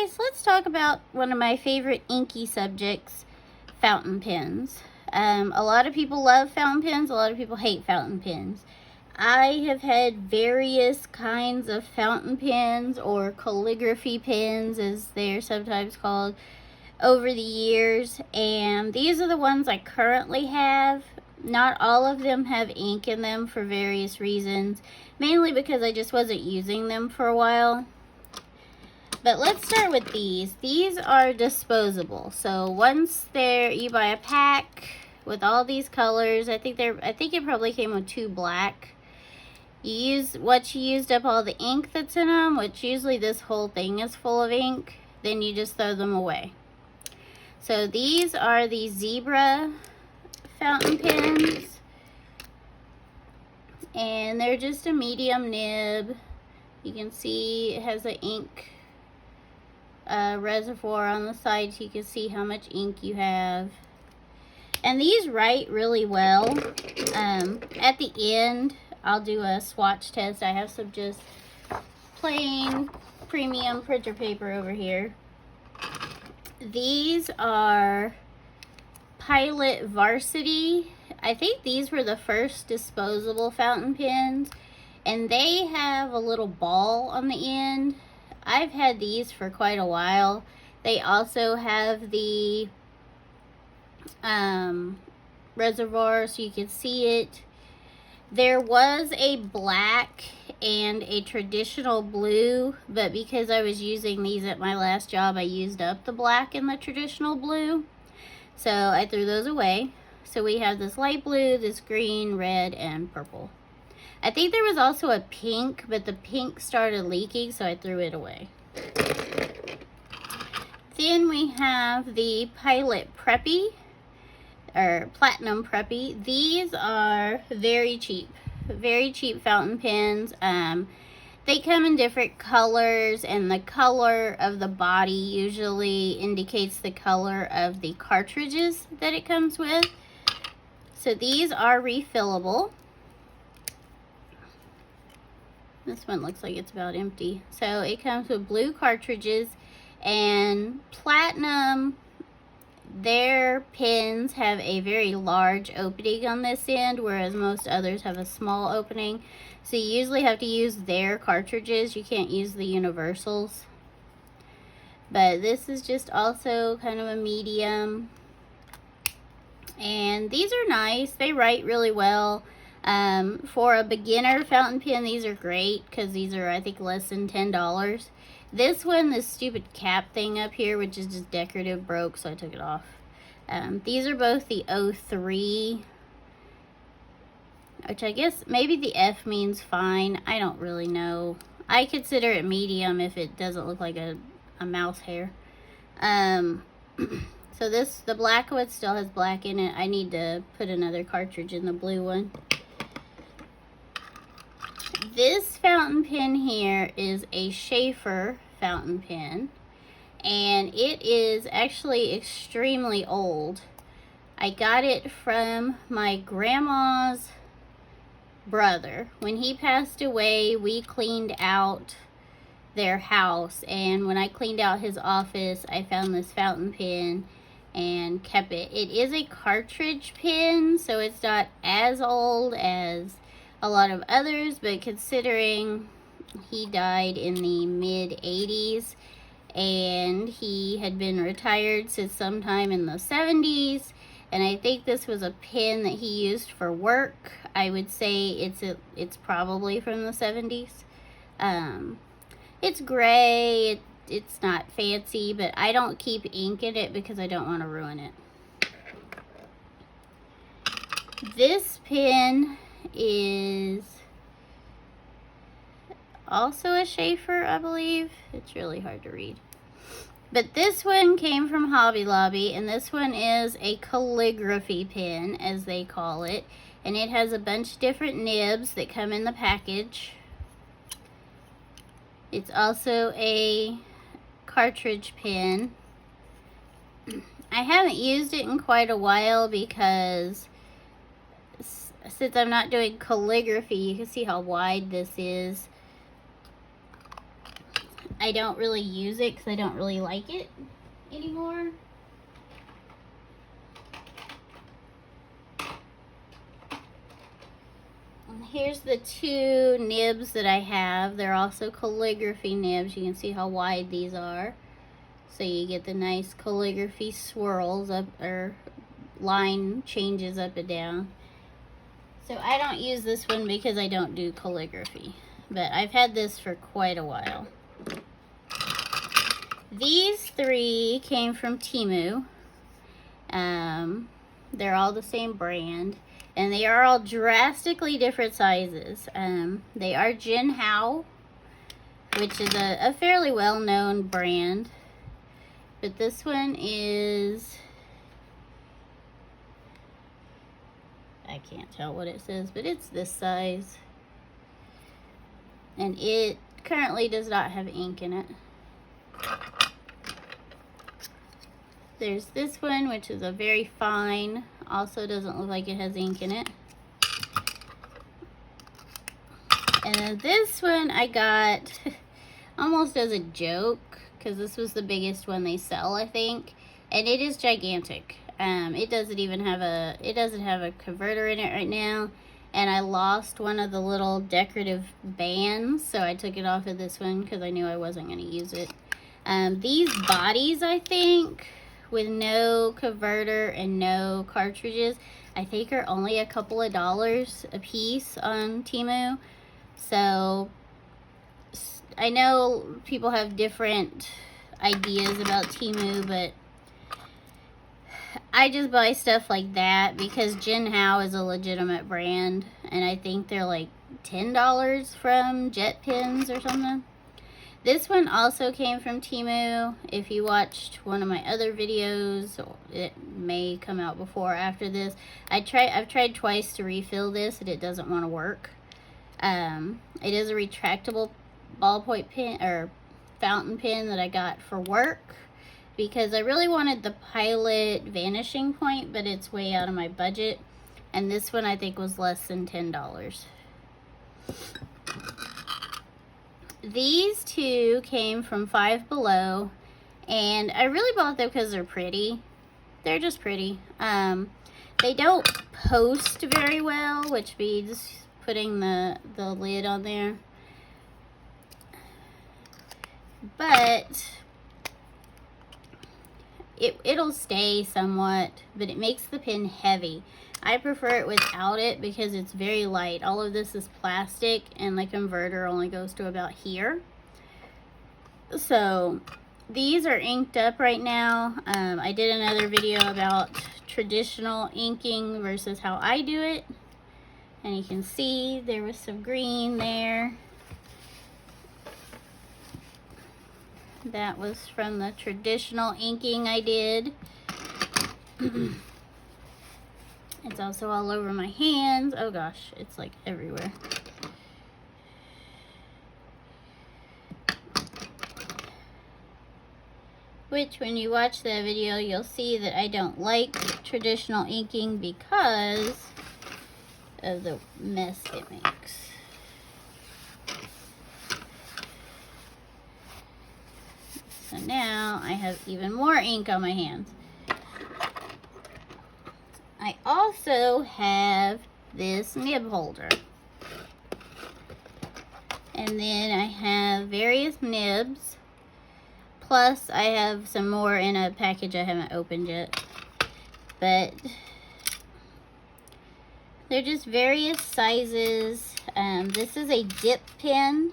guys, let's talk about one of my favorite inky subjects, fountain pens. A lot of people love fountain pens, a lot of people hate fountain pens. I have had various kinds of fountain pens, or calligraphy pens as they're sometimes called, over the years, and these are the ones I currently have. Not all of them have ink in them for various reasons, mainly because I just wasn't using them for a while. But let's start with these. These are disposable. So once you buy a pack with all these colors. I think it probably came with 2 black. You used up all the ink that's in them, which usually this whole thing is full of ink. Then you just throw them away. So these are the zebra fountain pens, and they're just a medium nib. You can see it has an ink reservoir on the side, so you can see how much ink you have. And these write really well. At the end, I'll do a swatch test. I have some just plain premium printer paper over here. These are Pilot Varsity. I think these were the first disposable fountain pens, and they have a little ball on the end. I've had these for quite a while. They also have the reservoir so you can see it. There was a black and a traditional blue, but because I was using these at my last job, I used up the black and the traditional blue, so I threw those away. So we have this light blue, this green, red, and purple. I think there was also a pink, but the pink started leaking, so I threw it away. Then we have the Pilot Preppy, or Platinum Preppy. These are very cheap fountain pens. They come in different colors, and the color of the body usually indicates the color of the cartridges that it comes with. So these are refillable. This one looks like it's about empty. So it comes with blue cartridges, and Platinum, their pens have a very large opening on this end, whereas most others have a small opening. So you usually have to use their cartridges. You can't use the universals. But this is just also kind of a medium. And these are nice. They write really well. For a beginner fountain pen, these are great because these are, I think, less than $10. This one, this stupid cap thing up here, which is just decorative, broke, so I took it off. These are both the 03, which I guess maybe the F means fine. I don't really know. I consider it medium if it doesn't look like a mouse hair. So the black one still has black in it. I need to put another cartridge in the blue one. This fountain pen here is a Schaefer fountain pen, and it is actually extremely old. I got it from my grandma's brother. When he passed away, we cleaned out their house, and when I cleaned out his office, I found this fountain pen and kept it. It is a cartridge pen, so it's not as old as a lot of others, but considering he died in the mid-80s and he had been retired since sometime in the 70s, and I think this was a pen that he used for work, I would say it's probably from the 70s. It's gray. It's not fancy, but I don't keep ink in it because I don't want to ruin it. This pen is also a Schaefer, I believe. It's really hard to read. But this one came from Hobby Lobby, and this one is a calligraphy pen, as they call it. And it has a bunch of different nibs that come in the package. It's also a cartridge pen. I haven't used it in quite a while because since I'm not doing calligraphy, you can see how wide this is. I don't really use it because I don't really like it anymore. And here's the two nibs that I have. They're also calligraphy nibs. You can see how wide these are. So you get the nice calligraphy swirls up, or line changes up and down. So I don't use this one because I don't do calligraphy, but I've had this for quite a while. These three came from Temu. They're all the same brand, and they are all drastically different sizes. They are Jin Hao, which is a fairly well-known brand, but this one is, I can't tell what it says, but it's this size, and it currently does not have ink in it. There's this one, which is a very fine, also doesn't look like it has ink in it. And then this one I got almost as a joke, because this was the biggest one they sell, I think, and it is gigantic. It doesn't have a converter in it right now, and I lost one of the little decorative bands, so I took it off of this one because I knew I wasn't going to use it. These bodies, I think, with no converter and no cartridges, I think are only a couple of dollars a piece on Temu. So I know people have different ideas about Temu, but I just buy stuff like that because Jin Hao is a legitimate brand, and I think they're like $10 from Jet Pens or something. This one also came from Temu. If you watched one of my other videos, it may come out before or after this. I've tried twice to refill this and it doesn't want to work. It is a retractable ballpoint pen or fountain pen that I got for work because I really wanted the Pilot Vanishing Point, but it's way out of my budget. And this one I think was less than $10. These two came from Five Below, and I really bought them because they're pretty. They're just pretty. They don't post very well, which means putting the lid on there. But it'll stay somewhat, but it makes the pen heavy. I prefer it without it because it's very light. All of this is plastic and the converter only goes to about here. So these are inked up right now. I did another video about traditional inking versus how I do it. And you can see there was some green there. That was from the traditional inking I did. It's also all over my hands. Oh gosh, it's like everywhere. Which, when you watch that video, you'll see that I don't like traditional inking because of the mess it makes. So now I have even more ink on my hands. I also have this nib holder. And then I have various nibs. Plus I have some more in a package I haven't opened yet. But they're just various sizes. This is a dip pen.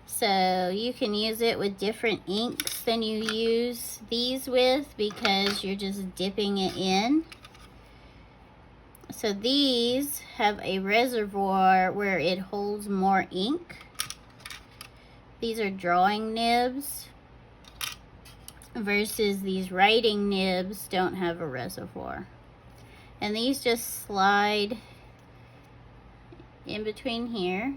So you can use it with different inks than you use these with because you're just dipping it in. So these have a reservoir where it holds more ink. These are drawing nibs versus these writing nibs don't have a reservoir. And these just slide in between here.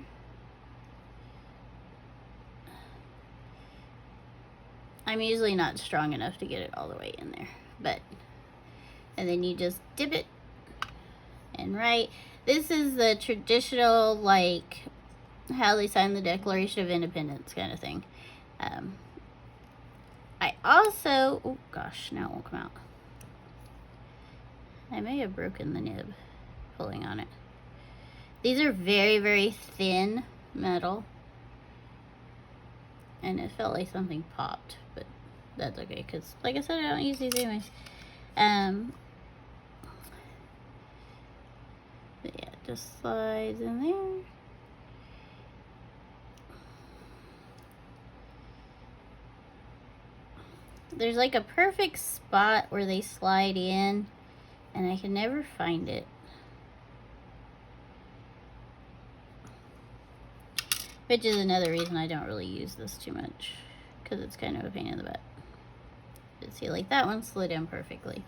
I'm usually not strong enough to get it all the way in there, and then you just dip it and write. This is the traditional, like, how they sign the Declaration of Independence kind of thing. Um, I also, oh gosh, now it won't come out. I may have broken the nib pulling on it. These are very, very thin metal. And it felt like something popped, but that's okay, because like I said, I don't use these anyways. But yeah, it just slides in there. There's like a perfect spot where they slide in, and I can never find it. Which is another reason I don't really use this too much, because it's kind of a pain in the butt. But see, like that one slid in perfectly.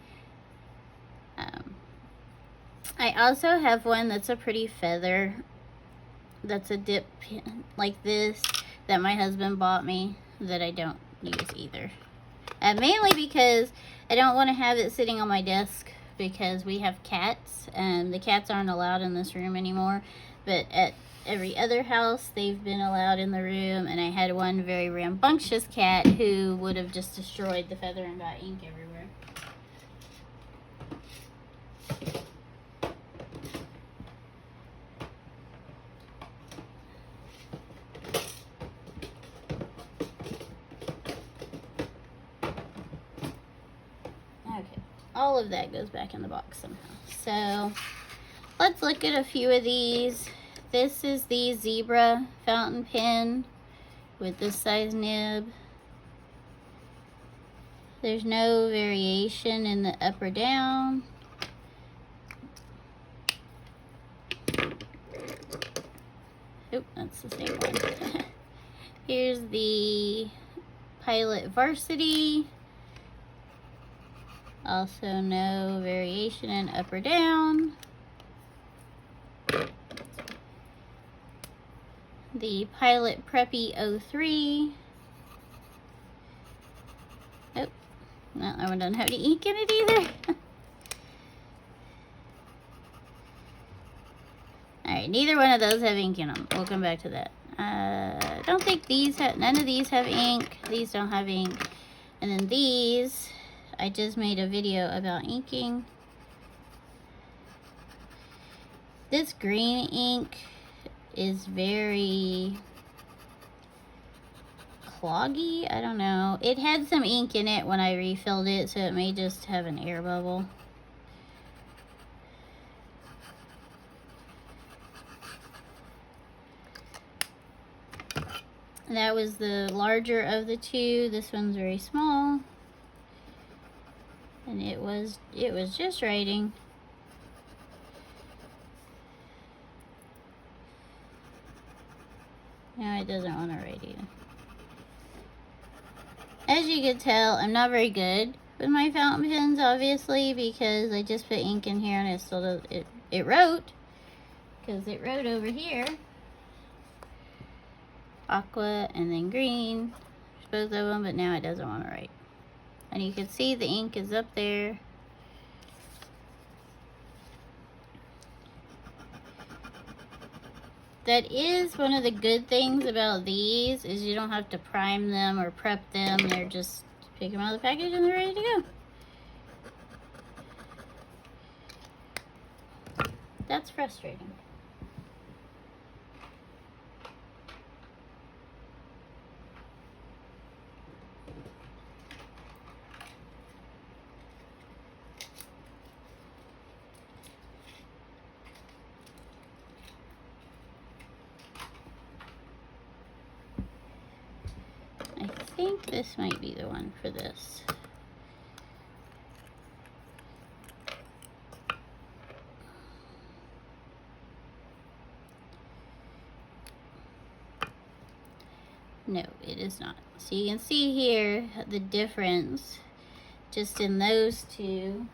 I also have one that's a pretty feather. That's a dip pin like this that my husband bought me that I don't use either. Mainly because I don't want to have it sitting on my desk because we have cats and the cats aren't allowed in this room anymore. But at every other house they've been allowed in the room, and I had one very rambunctious cat who would have just destroyed the feather and got ink everywhere. All of that goes back in the box somehow. So let's look at a few of these. This is the zebra fountain pen with this size nib. There's no variation in the up or down. Oop, that's the same one. Here's the Pilot Varsity. Also no variation in up or down. The Pilot Preppy 03. Oh, no, that one doesn't have any ink in it either. Alright, neither one of those have ink in them. We'll come back to that. I don't think these have, none of these have ink. These don't have ink. And then these, I just made a video about inking. This green ink is very cloggy. I don't know. It had some ink in it when I refilled it, so it may just have an air bubble. That was the larger of the two. This one's very small. And it was just writing. No, it doesn't want to write either. As you can tell, I'm not very good with my fountain pens, obviously, because I just put ink in here and it still does, it wrote, because it wrote over here. Aqua and then green, both of them, but now it doesn't want to write. And you can see the ink is up there. That is one of the good things about these, is you don't have to prime them or prep them. They're just pick them out of the package and they're ready to go. That's frustrating. I think this might be the one for this. No, it is not. So you can see here the difference just in those two.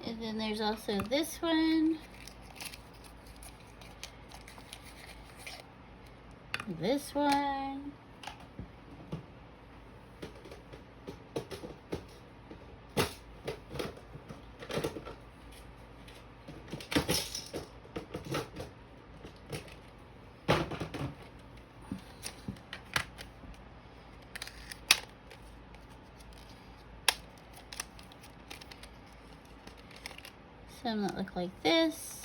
And then there's also this one. This one. some that look like this.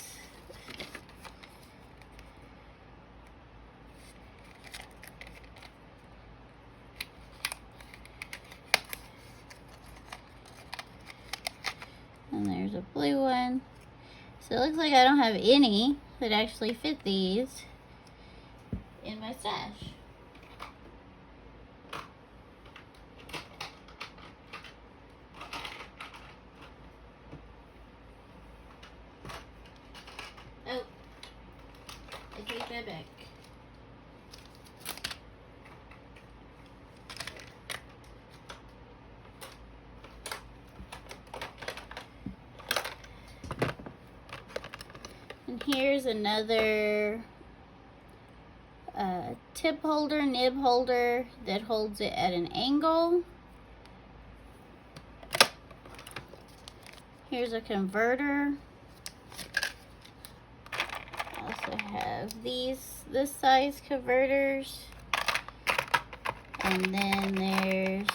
And there's a blue one. So it looks like I don't have any that actually fit these in my stash. Oh, I take that back. And here's another tip holder, nib holder that holds it at an angle. Here's a converter. I also have this size converters. And then there's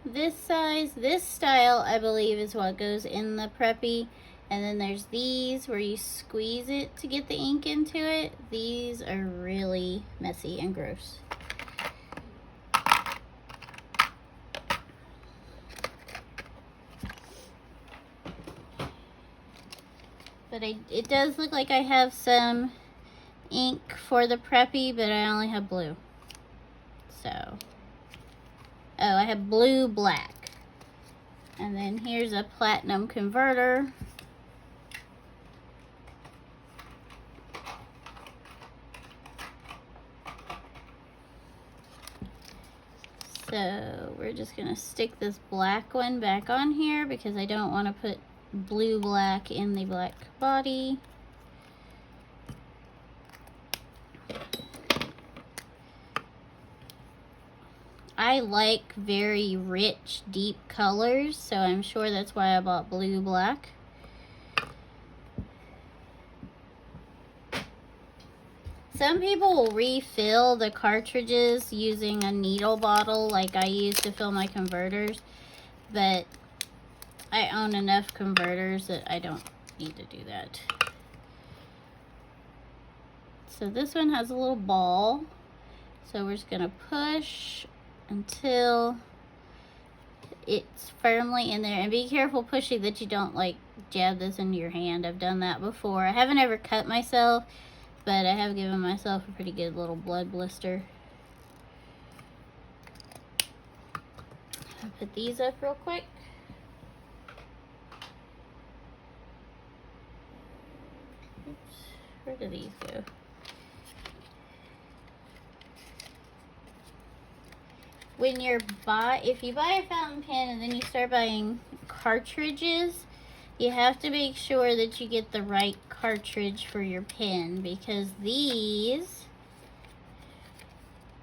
this size. This style, I believe, is what goes in the Preppy. And then there's these where you squeeze it to get the ink into it. These are really messy and gross. But it does look like I have some ink for the Preppy, but I only have blue. So, oh, I have blue, black. And then here's a platinum converter. So we're just gonna stick this black one back on here because I don't want to put blue black in the black body. I like very rich, deep colors, so I'm sure that's why I bought blue black. Some people will refill the cartridges using a needle bottle like I use to fill my converters, but I own enough converters that I don't need to do that. So this one has a little ball, so we're just gonna push until it's firmly in there, and be careful pushing that you don't like jab this into your hand. I've done that before. I haven't ever cut myself, but I have given myself a pretty good little blood blister. I'll put these up real quick. Oops, where do these go? When if you buy a fountain pen and then you start buying cartridges, you have to make sure that you get the right cartridge for your pen, because these,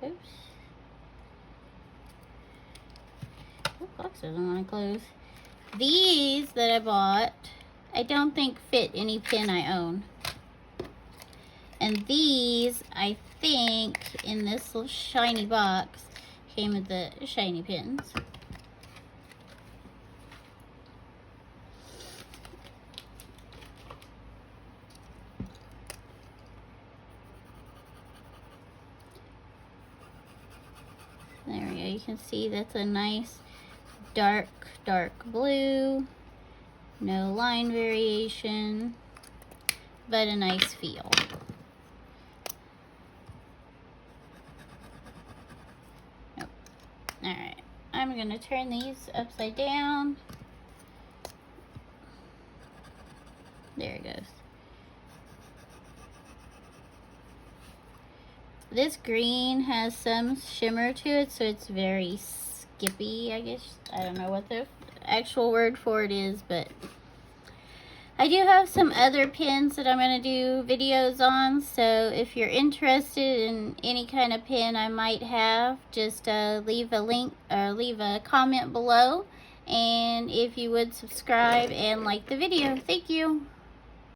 oops, oh, box doesn't want to close. These that I bought, I don't think fit any pen I own. And these, I think, in this little shiny box, came with the shiny pens. There we go. You can see that's a nice dark blue. No line variation, but a nice feel. Nope. Alright, I'm going to turn these upside down. There it goes. This green has some shimmer to it, so it's very skippy, I guess. I don't know what the actual word for it is, but I do have some other pens that I'm going to do videos on, so if you're interested in any kind of pen I might have, just leave a link or leave a comment below, and if you would subscribe and like the video. Thank you.